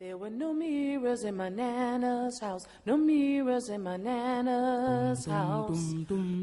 There were no mirrors in my Nana's house, no mirrors in my Nana's house.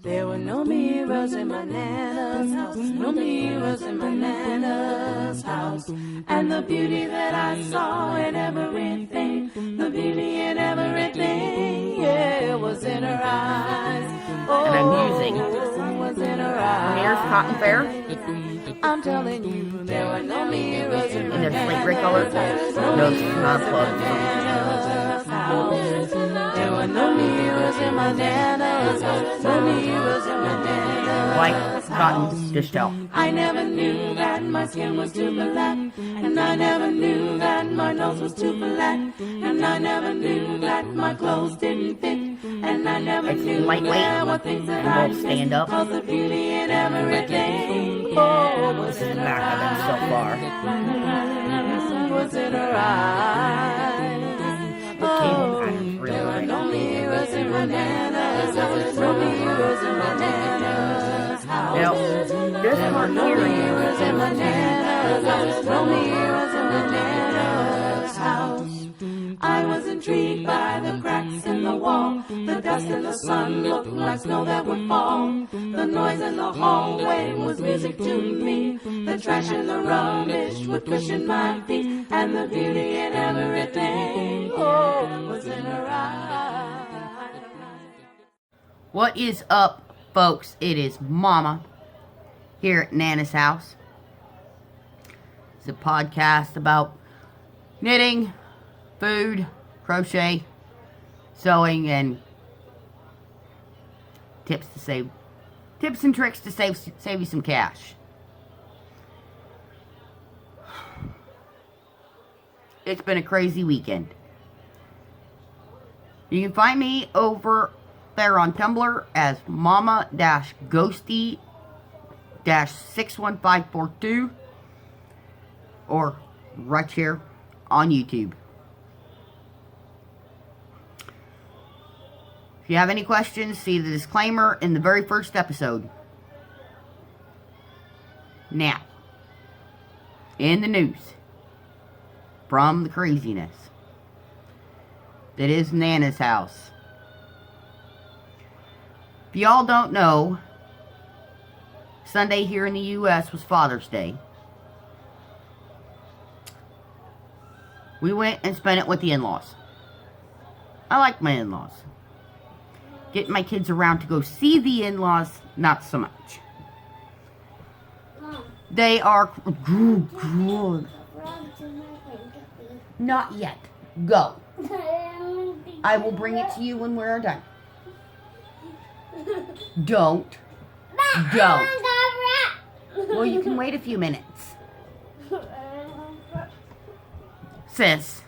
There were no mirrors in my Nana's house, no mirrors in my Nana's house. And the beauty that I saw in everything, the beauty in everything, yeah, was in her eyes. Oh, and I'm using was in her eyes. Mears Cotton Fair. I'm telling you, there were no mirrors in my And they're slate gray color. No, it's not plugged. There were no mirrors in my Nana's house, no mirrors in my Nana's White house. cotton dish towel. I never knew that my skin was too black, and I never knew that my nose was too black, and I never knew that my clothes didn't fit, and I never It's knew lightweight there were things that and I won't stand up. cause the beauty in everything, oh, was This is in the her back of it so far. eyes, was in her eyes. Oh, there were no mirrors in my Nana's house, no mirrors in my Nana's house. Now, this part No here mirrors in my Nana's house, no mirrors in my Nana's house. I was intrigued by the cracks in the wall. The dust in the sun looked like snow that would fall. The noise in the hallway was music to me. The trash and the rubbish would cushion my feet. And the beauty in everything, oh, was in her eyes. What is up, folks? It is Mama here at Nana's house. It's a podcast about knitting, food, crochet, sewing, and tips and tricks to save you some cash. It's been a crazy weekend. You can find me over there on Tumblr as mama-ghosty-61542 or right here on YouTube. If you have any questions, see the disclaimer in the very first episode. Now, in the news, from the craziness that is Nana's house. If y'all don't know, Sunday here in the U.S. was Father's Day. We went and spent it with the in-laws. I like my in-laws. Getting my kids around to go see the in-laws, not so much. They are good. Not yet. Go. I will bring it to you when we're done. Don't. Well, you can wait a few minutes. Sis.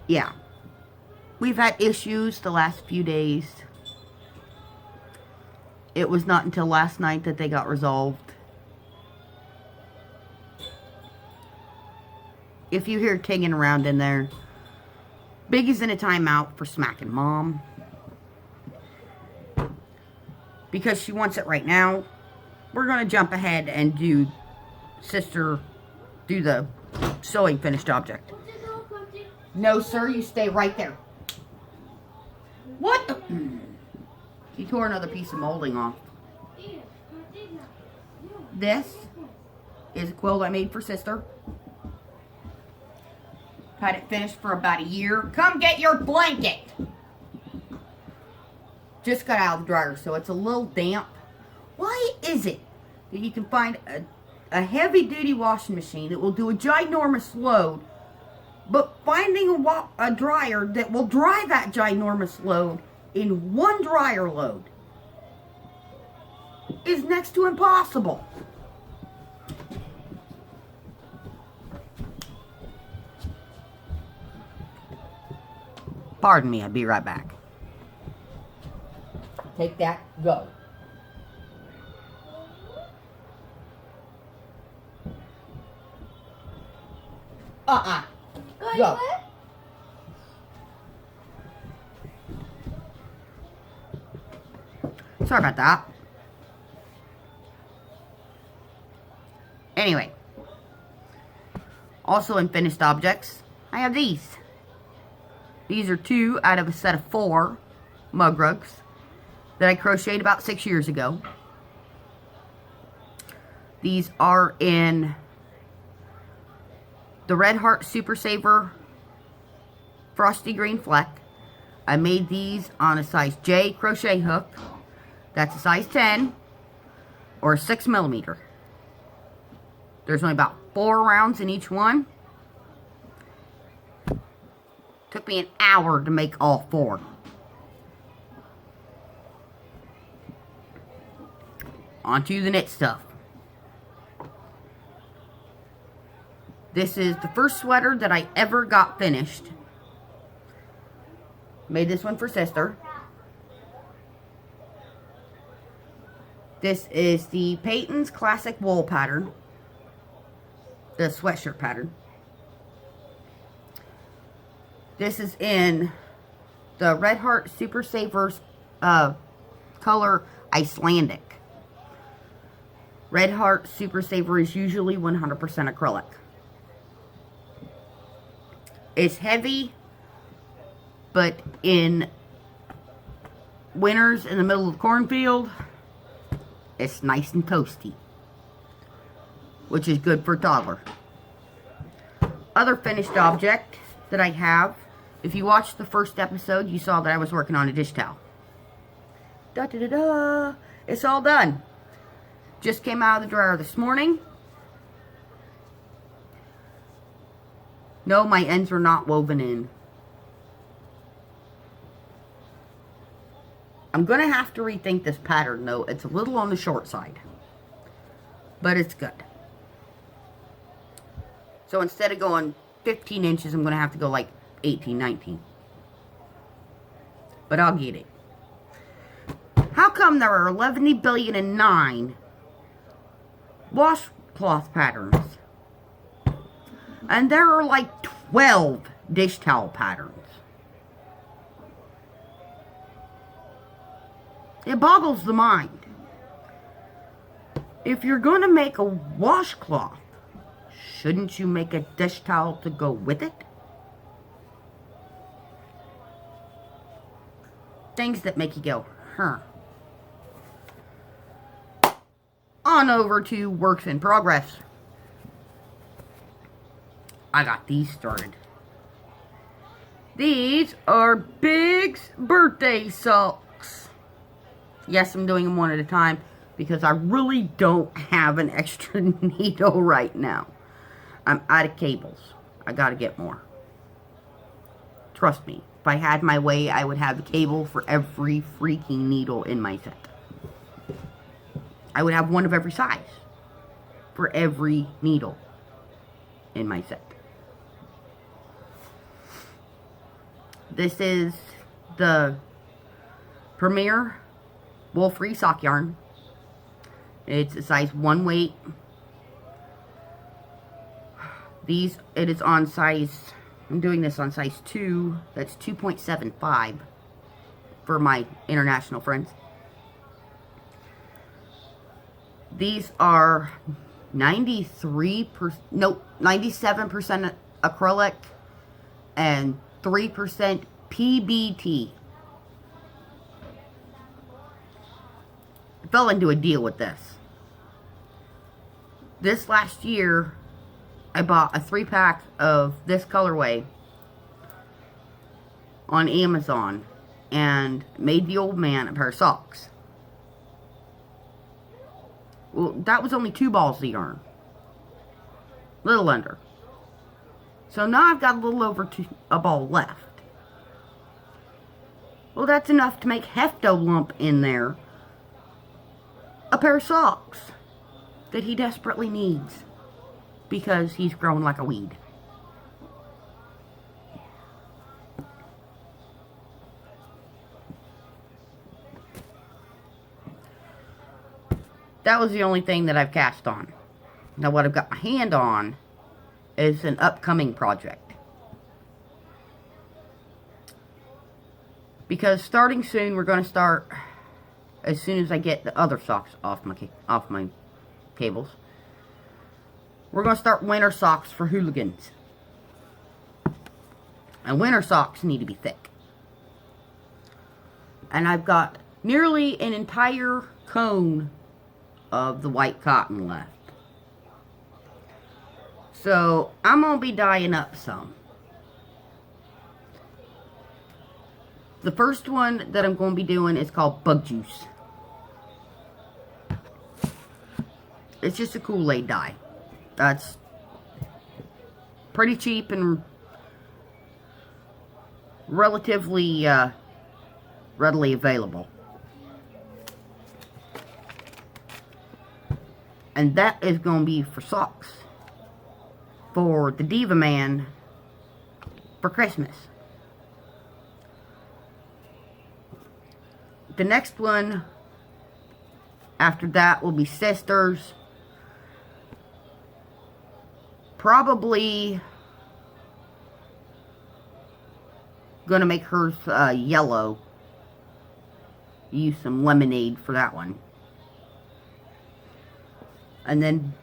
Yeah. We've had issues the last few days. It was not until last night that they got resolved. If you hear tinging around in there, Biggie's in a timeout for smacking Mom. Because she wants it right now. We're going to jump ahead and do the sewing finished object. No, sir, you stay right there. What the? He tore another piece of molding off. This is a quilt I made for Sister. Had it finished for about a year. Come get your blanket! Just got out of the dryer, so it's a little damp. Why is it that you can find a heavy-duty washing machine that will do a ginormous load, but finding a dryer that will dry that ginormous load in one dryer load is next to impossible? Pardon me, I'll be right back. Take that, go. Go. Sorry about that. Anyway, Also in finished objects, I have these. These are 2 out of a set of 4 mug rugs that I crocheted about 6 years ago. These are in the Red Heart Super Saver Frosty Green Fleck. I made these on a size J crochet hook. That's a size 10 or 6mm. There's only about 4 rounds in each one. Took me an hour to make all 4. Onto the knit stuff. This is the first sweater that I ever got finished. Made this one for sister. This is the Peytons Classic Wool pattern. The sweatshirt pattern. This is in the Red Heart Super Savers color Icelandic. Red Heart Super Saver is usually 100% acrylic. It's heavy, but in winters in the middle of the cornfield, it's nice and toasty, which is good for a toddler. Other finished object that I have, if you watched the first episode, you saw that I was working on a dish towel. Da-da-da-da! It's all done. Just came out of the dryer this morning. No, my ends are not woven in. I'm going to have to rethink this pattern, though. It's a little on the short side. But it's good. So instead of going 15 inches, I'm going to have to go like 18, 19. But I'll get it. How come there are 11,009 washcloth patterns? And there are like 12 dish towel patterns. It boggles the mind. If you're going to make a washcloth, shouldn't you make a dish towel to go with it? Things that make you go, huh. On over to works in progress. I got these started. These are Big's birthday socks. Yes, I'm doing them one at a time because I really don't have an extra needle right now. I'm out of cables. I gotta get more. Trust me, if I had my way, I would have a cable for every freaking needle in my set. I would have one of every size for every needle in my set. This is the Premier wool-free sock yarn. It's a size 1 weight. It is on size, I'm doing this on size 2. That's 2.75 for my international friends. These are 97% acrylic and 3% PBT. I fell into a deal with this. This last year, I bought a 3-pack of this colorway on Amazon and made the old man a pair of socks. Well, that was only 2 balls of yarn. Little under. So now I've got a little over a ball left. Well, that's enough to make Hefto lump in there a pair of socks that he desperately needs because he's grown like a weed. That was the only thing that I've cast on. Now what I've got my hand on is an upcoming project. Because starting soon, we're going to start as soon as I get the other socks off my cables. we're going to start winter socks for hooligans. And winter socks need to be thick. And I've got nearly an entire cone of the white cotton left. So I'm going to be dyeing up some. The first one that I'm going to be doing is called Bug Juice. It's just a Kool-Aid dye. That's pretty cheap and relatively readily available. And that is going to be for socks. For the Diva Man for Christmas. The next one after that will be Sisters. Probably gonna make hers yellow. Use some lemonade for that one. And then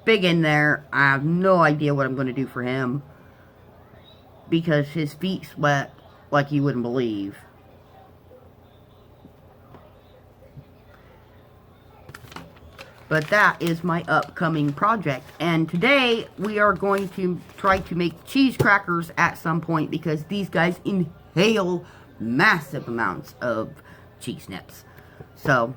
Big in there, I have no idea what I'm going to do for him. Because his feet sweat like you wouldn't believe. But that is my upcoming project. And today, we are going to try to make cheese crackers at some point. Because these guys inhale massive amounts of cheese nips. So,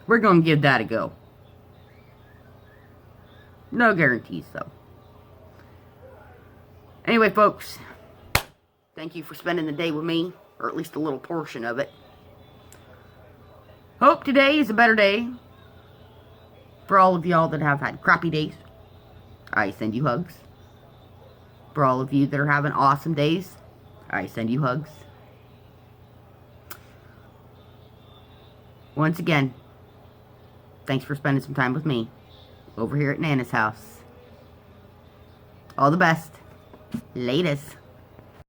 we're going to give that a go. No guarantees, though. Anyway, folks, thank you for spending the day with me, or at least a little portion of it. Hope today is a better day for all of y'all that have had crappy days. I send you hugs. For all of you that are having awesome days, I send you hugs. Once again, thanks for spending some time with me over here at Nana's house. All the best. Latest.